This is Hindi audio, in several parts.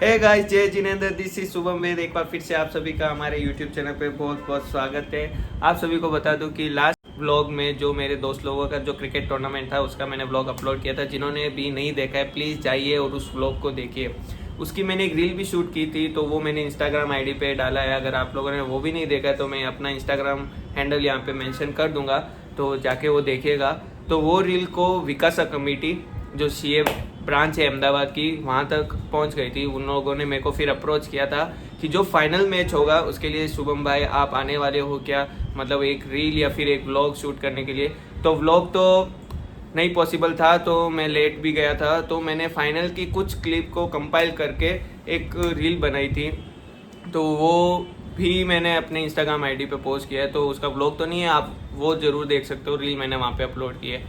हे गाइस, जय जिनेंद्र, दिस इज शुभम वेद। एक बार फिर से आप सभी का हमारे यूट्यूब चैनल पे बहुत बहुत स्वागत है। आप सभी को बता दूं कि लास्ट व्लॉग में जो मेरे दोस्त लोगों का जो क्रिकेट टूर्नामेंट था उसका मैंने व्लॉग अपलोड किया था। जिन्होंने भी नहीं देखा है प्लीज़ जाइए और उस व्लॉग को देखिए। उसकी मैंने एक रील भी शूट की थी तो वो मैंने इंस्टाग्राम आईडी पे डाला है। अगर आप लोगों ने वो भी नहीं देखा है तो मैं अपना इंस्टाग्राम हैंडल यहाँ पे मेंशन कर दूंगा, तो जाके वो देखिएगा। तो वो रील को विकासा कमेटी जो सीए ब्रांच है अहमदाबाद की, वहाँ तक पहुँच गई थी। उन लोगों ने मेरे को फिर अप्रोच किया था कि जो फाइनल मैच होगा उसके लिए शुभम भाई आप आने वाले हो क्या, मतलब एक रील या फिर एक व्लॉग शूट करने के लिए। तो व्लॉग तो नहीं पॉसिबल था, तो मैं लेट भी गया था, तो मैंने फाइनल की कुछ क्लिप को कंपाइल करके एक रील बनाई थी। तो वो भी मैंने अपने इंस्टाग्राम आईडी पे पोस्ट किया है। तो उसका व्लॉग तो नहीं है, आप वो ज़रूर देख सकते हो। रील मैंने वहाँ पे अपलोड की है।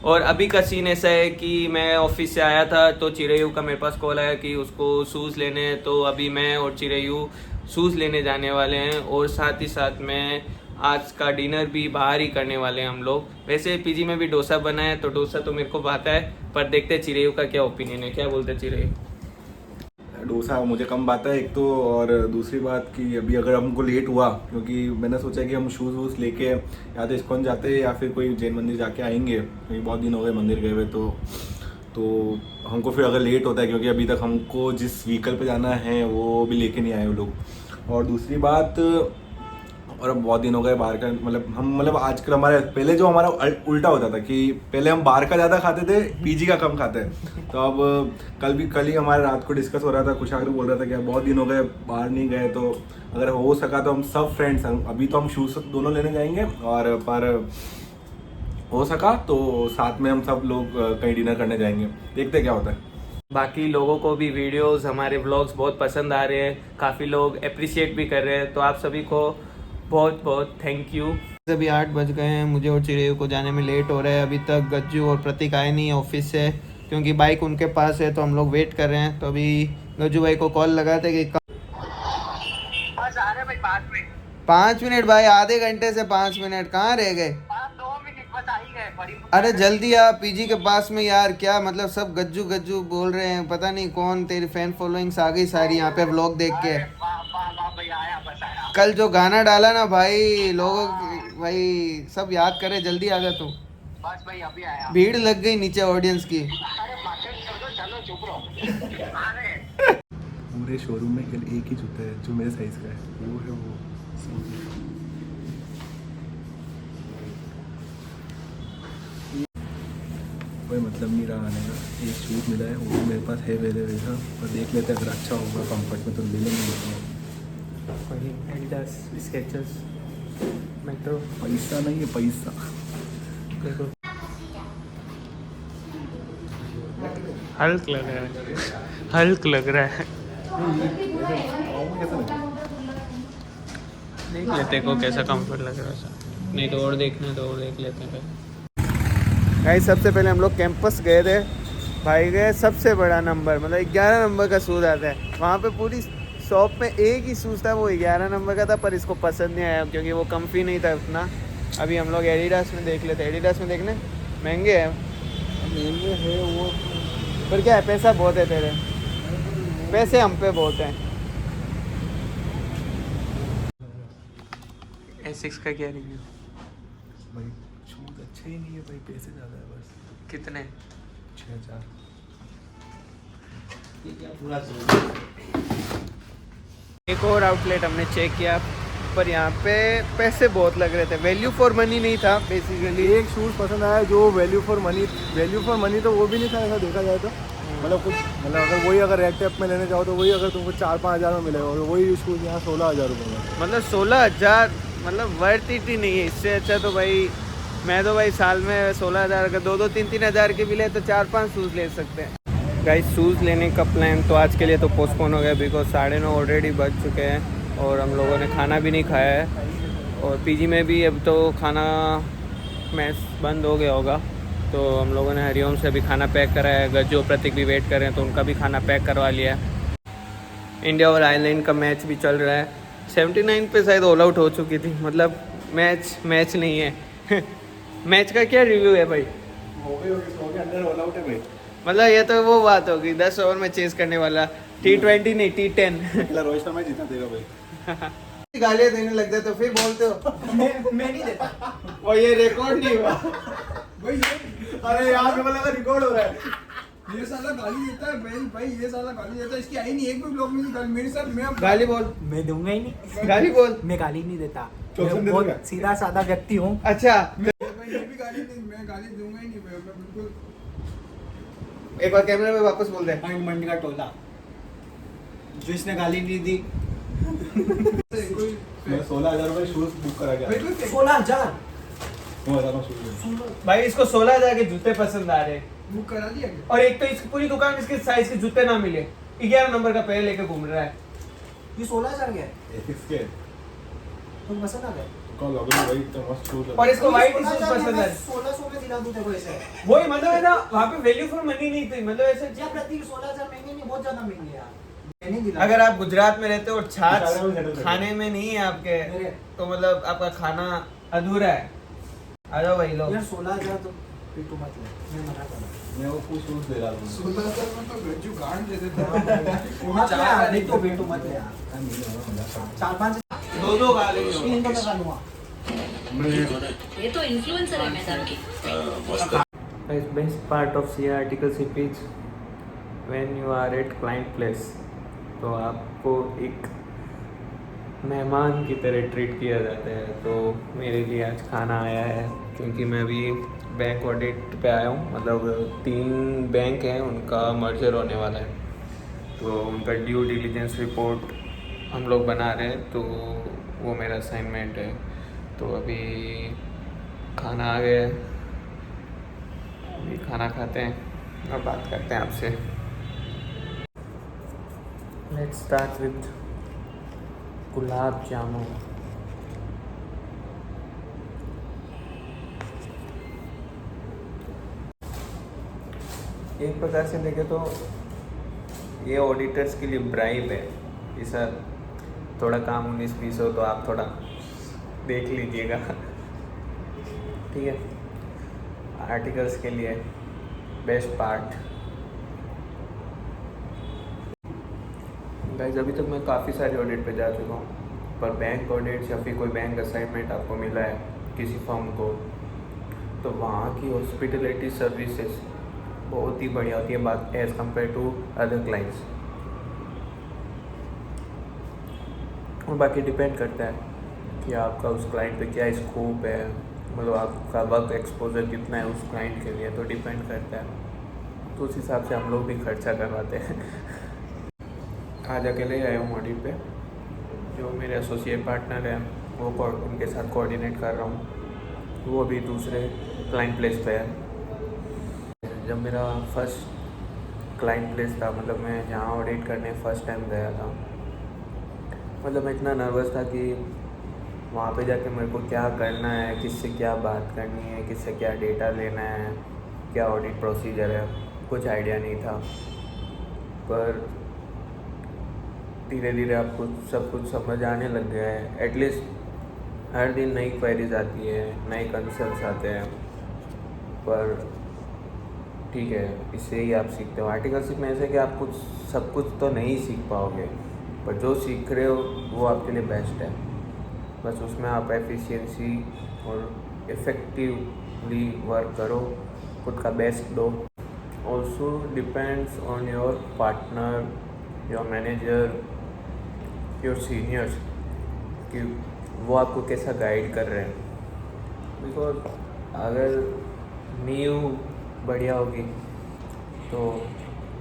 और अभी का सीन ऐसा है कि मैं ऑफिस से आया था तो चिरैयू का मेरे पास कॉल आया कि उसको शूज़ लेने हैं। तो अभी मैं और चिरैयू शूज़ लेने जाने वाले हैं और साथ ही साथ में आज का डिनर भी बाहर ही करने वाले हैं हम लोग। वैसे पीजी में भी डोसा बना है तो डोसा तो मेरे को भाता है, पर देखते हैं चिरैयू का क्या ओपिनियन है। क्या बोलते हैं चिरैयू? डोसा मुझे कम आता है एक तो, और दूसरी बात कि अभी अगर हमको लेट हुआ, क्योंकि मैंने सोचा कि हम शूज़ वूज़ लेके या तो इस्कॉन जाते या फिर कोई जैन मंदिर जाके आएंगे, क्योंकि बहुत दिन हो गए मंदिर गए हुए। तो हमको फिर अगर लेट होता है, क्योंकि अभी तक हमको जिस व्हीकल पे जाना है वो भी लेके नहीं आए वो लोग। और दूसरी बात, और अब बहुत दिन हो गए बाहर का, मतलब आजकल हमारे पहले जो हमारा उल्टा होता था कि पहले हम बाहर का ज़्यादा खाते थे, पीजी का कम खाते हैं। तो अब कल ही हमारे रात को डिस्कस हो रहा था, कुशाग्र बोल रहा था कि बहुत दिन हो गए बाहर नहीं गए, तो अगर हो सका तो हम सब फ्रेंड्स, अभी तो हम शूज़ दोनों लेने जाएंगे, और पर हो सका तो साथ में हम सब लोग कहीं डिनर करने जाएंगे। देखते क्या होता है। बाकी लोगों को भी वीडियोस हमारे व्लॉग्स बहुत पसंद आ रहे हैं, काफ़ी लोग अप्रिशिएट भी कर रहे हैं, तो आप सभी को बहुत बहुत थैंक यू। अभी 8 बज गए हैं, मुझे और चिड़ैयू को जाने में लेट हो रहा है। अभी तक गज्जू और प्रतीक आए नहीं है ऑफिस से, क्योंकि बाइक उनके पास है, तो हम लोग वेट कर रहे हैं। तो अभी गज्जू भाई को कॉल लगाते कि बस आ रहे भाई 5 मिनट भाई, आधे घंटे से 5 मिनट कहाँ रह गए? 2 मिनट बस आ ही गए। अरे जल्दी आ, पीजी के पास में यार। क्या मतलब सब गज्जू गज्जू बोल रहे हैं, पता नहीं कौन, तेरी फैन फॉलोइंग्स आ गई सारी यहाँ पे व्लॉग देख के। कल जो गाना डाला ना भाई, लोगों भाई सब याद करे, जल्दी आ जा तू। बस भाई अभी आया। भीड़ लग गई नीचे ऑडियंस की। चलो चुप रहो। पूरे शोरूम में केवल एक ही जूता है जो मेरे साइज़ का है, वो है वो। कोई मतलब नहीं रहा आने का। एक शूज़ मिला है, वो भी मेरे पास है वैसे वैसा, और देख लेते हैं अगर अच्छा होगा कंफर्ट में तो ले लेंगे। कोई एडिडास, स्केचर्स, मेट्रो। पैसा नहीं है, पैसा। देखो हल्क लग रहा है, हल्क लग रहा है। देख लेते हैं को कैसा कंफर्ट लग रहा है। नहीं तो और देखना तो और देख लेते हैं। गाइस सबसे पहले हम लोग कैंपस गए थे, भाई गए सबसे बड़ा नंबर, मतलब 11 नंबर का शूज़ आता है। वहाँ पे पूरी शॉप में एक ही शूज़ था, वो 11 नंबर का था, पर इसको पसंद नहीं आया क्योंकि वो कम्फी नहीं था उतना। अभी हम लोग एडिडास में देख लेते हैं। एडिडास में देखने महंगे हैं, महंगे है वो, पर क्या है, पैसा बहुत है तेरे, पैसे हम पे बहुत हैं। एसिक्स का क्या रिव्यू? भाई शूज़ अच्छा ही नहीं है भाई, पैसे ज़्यादा है बस। कितने? 6,000। एक और आउटलेट हमने चेक किया, पर यहाँ पे पैसे बहुत लग रहे थे, वैल्यू फॉर मनी नहीं था बेसिकली। एक शूज़ पसंद आया जो वैल्यू फॉर मनी तो वो भी नहीं था ऐसा देखा जाए तो। मतलब अगर वही अगर रेड टेप में लेने जाओ तो वही अगर तुमको 4-5 हज़ार में मिलेगा, और वही शूज़ यहाँ 16,000 रुपये में। मतलब 16,000, मतलब वर्थ इट ही नहीं है। इससे अच्छा तो भाई मैं तो भाई साल में 16,000 अगर 2-3 हज़ार के भी ले तो 4-5 शूज़ ले सकते हैं। गाइस शूज़ लेने का प्लान तो आज के लिए तो पोस्टपोन हो गया, बिकॉज 9:30 ऑलरेडी बज चुके हैं और हम लोगों ने खाना भी नहीं खाया है। और पीजी में भी अब तो खाना मैस बंद हो गया होगा, तो हम लोगों ने हरिओम से अभी खाना पैक करा है। गज्जू प्रतीक भी वेट कर रहे हैं तो उनका भी खाना पैक करवा लिया है। इंडिया और आयरलैंड का मैच भी चल रहा है। 79 पे शायद ऑल आउट हो चुकी थी, मतलब मैच नहीं है। मैच का क्या रिव्यू है भाई? हो गए अंदर ऑल आउट है भाई। मतलब ये तो वो बात होगी 10 ओवर में चेस करने वाला। T20 नहीं T10। अकेला रोहित शर्मा जीता देगा भाई। गालियाँ देने लग जाते हो फिर बोलते हो मैं नहीं देता और ये रिकॉर्ड नहीं हुआ। भाई अरे यार मुझे लगा रिकॉर्ड हो रहा है। ये साला गाली देता है भाई भाई ये साला गाली देता है, इसकी आई नहीं एक भी ब्लॉग में गाली मेरे साथ। मैं गाली बोल, मैं दूंगा ही नहीं, गाली बोल। मैं गाली नहीं देता, चौकस मैं दे बहुत दूंगा। सीधा साधा व्यक्ति हूँ। अच्छा भाई ये भी गाली नहीं, मैं गाली दूंगा ही नहीं भाई, मैं बिल्कुल। एक बार कैमरे में वापस बोल दे। मंडी का टोला जो इसने गाली नहीं दी। कोई मैं 16,000 रुपए शूज बुक करा भाई गया। कोई 16,000 मैं बता रहा हूँ शूज भाई इसको 16,000 के जूते पसंद आ रहे हैं बुक करा दिया क्या? और एक तो इसकी पूरी दुकान इसके साइज के जूते ना मिले, 11 नंबर का पैर लेके घूम रहा है। ये 16,000 के एथिक्स के तो पसंद आ गए। कौन लॉग इन भाई इतना मस्त शूज और इसको व्हाइट टी शर्ट 16,000 पसंद में है। 1600 में दिला दूं तेरे को ऐसे। वही मतलब है ना, वहाँ पे वैल्यू फॉर मनी नहीं थी, मतलब ऐसे जी प्रतीक 16,000 महंगे नहीं, बहुत ज्यादा महंगे यार। मैं नहीं दिला। अगर आप गुजरात में रहते हो और छाछ इशारे में settle कर खाने में नहीं है आपके, मेरे- तो मतलब आपका खाना अधूरा है। आ जाओ भाई लोग। यार 16,000 तो पिटू मत ले, मैं मना कर रहा हूँ। मैं वो कुछ शूज दे रहा हूँ। 16,000 में तो गज्जू गांड दे देता है। वो मत चार यार, गाली नहीं तो पिटू मत ले यार। 4-5 दो गाली दो। 3 तो मैं खा लूंगा। ये तो इन्फ्लुएंसर है मैदान की। Guys, best part of CA article CP is when you are at client place, तो आपको एक मेहमान की तरह ट्रीट किया जाता है। तो मेरे लिए आज खाना आया है क्योंकि मैं अभी बैंक ऑडिट पे आया हूँ, मतलब 3 बैंक हैं उनका मर्जर होने वाला है, तो उनका ड्यू डिलीजेंस रिपोर्ट हम लोग बना रहे हैं, तो वो मेरा असाइनमेंट है। तो अभी खाना आ गया है, अभी खाना खाते हैं और बात करते हैं आपसे। Let's start with gulab jamun. एक प्रकार से देखें तो ये ऑडिटर्स के लिए ब्राइब है कि सर थोड़ा काम 19-20 हो तो आप थोड़ा देख लीजिएगा, ठीक है। आर्टिकल्स के लिए बेस्ट पार्ट। गाइस अभी तक मैं काफ़ी सारे ऑडिट पे जा चुका हूँ, पर बैंक ऑडिट या फिर कोई बैंक असाइनमेंट आपको मिला है किसी फर्म को, तो वहाँ की हॉस्पिटलिटी सर्विसेज बहुत ही बढ़िया होती है बात as compare to other clients. और बाकी डिपेंड करता है कि आपका उस क्लाइंट पे क्या स्कोप है, मतलब आपका वर्क एक्सपोजर कितना है उस क्लाइंट के लिए, तो डिपेंड करता है। तो उस हिसाब से हम लोग भी खर्चा करवाते हैं। आज अकेले ही आया हूँ ऑडिट पे, जो मेरे एसोसिएट पार्टनर हैं वो उनके साथ कोऑर्डिनेट कर रहा हूँ, वो भी दूसरे क्लाइंट प्लेस पे है। जब मेरा फर्स्ट क्लाइंट प्लेस था, मतलब मैं यहाँ ऑडिट करने फर्स्ट टाइम गया था, मतलब मैं इतना नर्वस था कि वहाँ पे जाके मेरे को क्या करना है, किससे क्या बात करनी है, किससे क्या डेटा लेना है, क्या ऑडिट प्रोसीजर है, कुछ आइडिया नहीं था। पर धीरे धीरे आपको सब कुछ समझ आने लग गया है। एटलीस्ट हर दिन नई क्वेरीज आती है, नए कंसर्न्स आते हैं, पर ठीक है, इससे ही आप सीखते हो। आर्टिकलशिप में ऐसे कि आप कुछ सब कुछ तो नहीं सीख पाओगे, पर जो सीख रहे हो वो आपके लिए बेस्ट है। बस उसमें आप एफिशिएंसी और इफ़ेक्टिवली वर्क करो, खुद का बेस्ट दो। Also depends on your partner, your manager, your seniors, कि वो आपको कैसा गाइड कर रहे हैं। बिकॉज अगर नींव बढ़िया होगी तो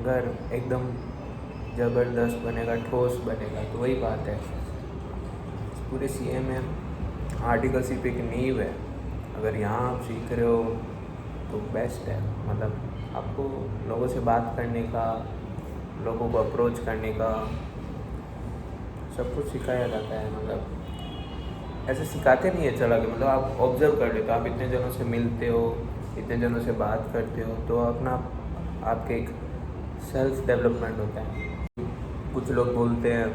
घर एकदम ज़बरदस्त बनेगा, ठोस बनेगा। तो वही बात है, पूरे सीए में आर्टिकलशिप एक नींव है। अगर यहाँ आप सीख रहे हो तो बेस्ट है, मतलब आपको लोगों से बात करने का, लोगों को अप्रोच करने का सब कुछ सिखाया जाता है। मतलब ऐसे सिखाते नहीं है चला के, मतलब आप ऑब्जर्व कर लेते हो, आप इतने जनों से मिलते हो, इतने जनों से बात करते हो, तो अपना आपके एक सेल्फ डेवलपमेंट होता है। कुछ लोग बोलते हैं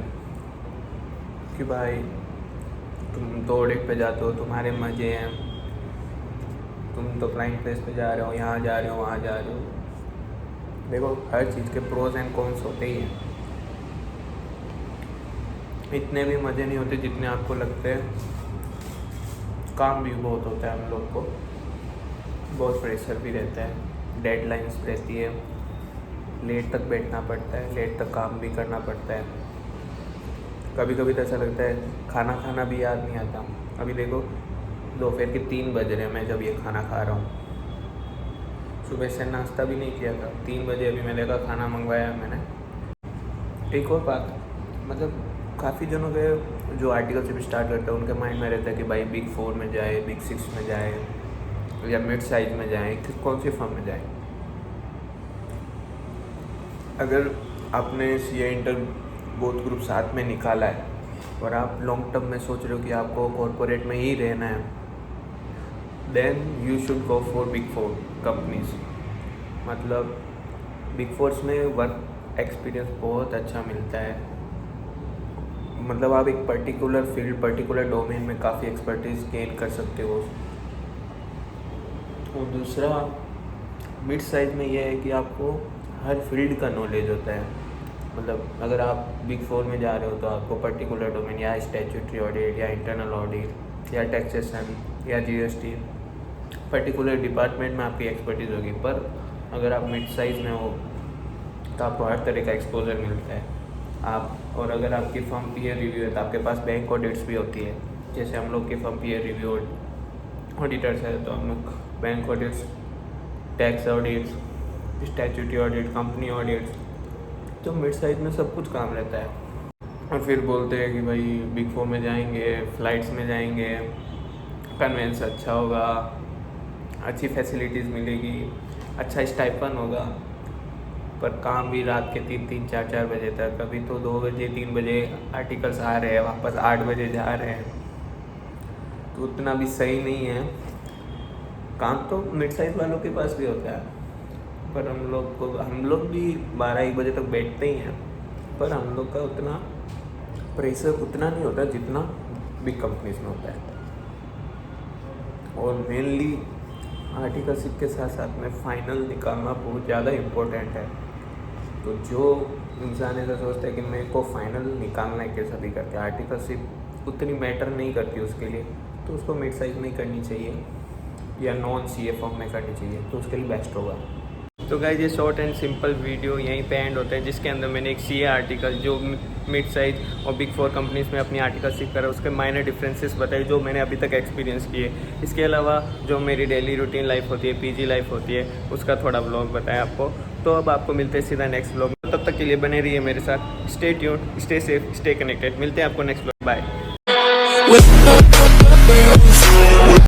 कि भाई तुम तो ऑडिट पे जाते हो, तुम्हारे मज़े हैं, तुम तो क्लाइंट प्लेस पे जा रहे हो, यहाँ जा रहे हो, वहाँ जा रहे हो। देखो हर चीज़ के प्रोज एंड कॉन्स होते ही हैं। इतने भी मज़े नहीं होते जितने आपको लगते हैं। काम भी बहुत होता है हम लोग को, बहुत प्रेशर भी रहता है, डेडलाइंस रहती है, लेट तक बैठना पड़ता है, लेट तक काम भी करना पड़ता है। कभी कभी तो ऐसा लगता है खाना खाना भी याद नहीं आता। अभी देखो दोपहर के 3 बज रहे हैं मैं जब ये खाना खा रहा हूँ। सुबह से नाश्ता भी नहीं किया था, 3 बजे अभी मैंने का खाना मंगवाया मैंने। एक और बात, मतलब काफ़ी जनों के जो आर्टिकल से भी स्टार्ट करते हैं उनके माइंड में रहता है कि भाई Big 4 में जाए, Big 6 में जाए या मिड साइज में जाए, कौन सी फर्म में जाए। अगर आपने CA इंटर बोथ ग्रुप साथ में निकाला है और आप लॉन्ग टर्म में सोच रहे हो कि आपको कॉरपोरेट में ही रहना है, then you should go for Big 4 companies. मतलब Big 4 में वर्क एक्सपीरियंस बहुत अच्छा मिलता है। मतलब आप एक पर्टिकुलर फील्ड, पर्टिकुलर डोमेन में काफ़ी एक्सपर्टीज गेन कर सकते हो। और दूसरा मिड साइज में यह है कि आपको हर फील्ड का नॉलेज होता है। मतलब अगर आप Big 4 में जा रहे हो तो आपको पर्टिकुलर डोमेन या स्टैट्यूटरी ऑडिट या इंटरनल ऑडिट या टैक्सेशन या GST, पर्टिकुलर डिपार्टमेंट में आपकी एक्सपर्टीज़ होगी। पर अगर आप मिड साइज़ में हो तो आपको हर तरह का एक्सपोजर मिलता है। और अगर आपकी फर्म पीयर रिव्यू है तो आपके पास बैंक ऑडिट्स भी होती है। जैसे हम लोग की फर्म पीयर रिव्यू ऑडिटर्स है तो हम लोग bank audits, tax audits, statutory audit, company audits, तो मिड साइज में सब कुछ काम रहता है। और फिर बोलते हैं कि भाई Big 4 में जाएंगे, फ़्लाइट्स में जाएंगे, कन्वेंस अच्छा होगा, अच्छी फैसिलिटीज़ मिलेगी, अच्छा स्टाइपन होगा, पर काम भी रात के 3-3, 4-4 बजे तक। कभी तो 2 बजे 3 बजे आर्टिकल्स आ रहे हैं, वापस 8 बजे जा रहे हैं, तो उतना भी सही नहीं है। काम तो मिड साइज वालों के पास भी होता है, पर हम लोग भी 12-1 बजे तक बैठते ही हैं, पर हम लोग का उतना प्रेशर उतना नहीं होता जितना बिग कंपनीज में होता है। और मेनली आर्टिकलशिप के साथ साथ में फाइनल निकालना बहुत ज़्यादा इम्पोर्टेंट है। तो जो इंसान ऐसा सोचता है कि मेरे को फाइनल निकालना है कैसा भी करके, आर्टिकलशिप उतनी मैटर नहीं करती उसके लिए, तो उसको मिड साइज में ही करनी चाहिए या नॉन CA फॉर्म में करनी चाहिए, तो उसके लिए बेस्ट होगा। तो गाइस ये शॉर्ट एंड सिंपल वीडियो यहीं पे एंड होता है, जिसके अंदर मैंने एक CA आर्टिकल जो मिड साइज और Big 4 कंपनीज में अपनी आर्टिकलशिप करा, उसके माइनर डिफरेंसेस बताए जो मैंने अभी तक एक्सपीरियंस किए। इसके अलावा जो मेरी डेली रूटीन लाइफ होती है, PG लाइफ होती है, उसका थोड़ा ब्लॉग बताया आपको। तो अब आपको मिलते हैं सीधा नेक्स्ट ब्लॉग में, तब तक के लिए बने रहिए मेरे साथ। Stay tuned, stay safe, stay connected. मिलते हैं आपको नेक्स्ट ब्लॉग, बाय।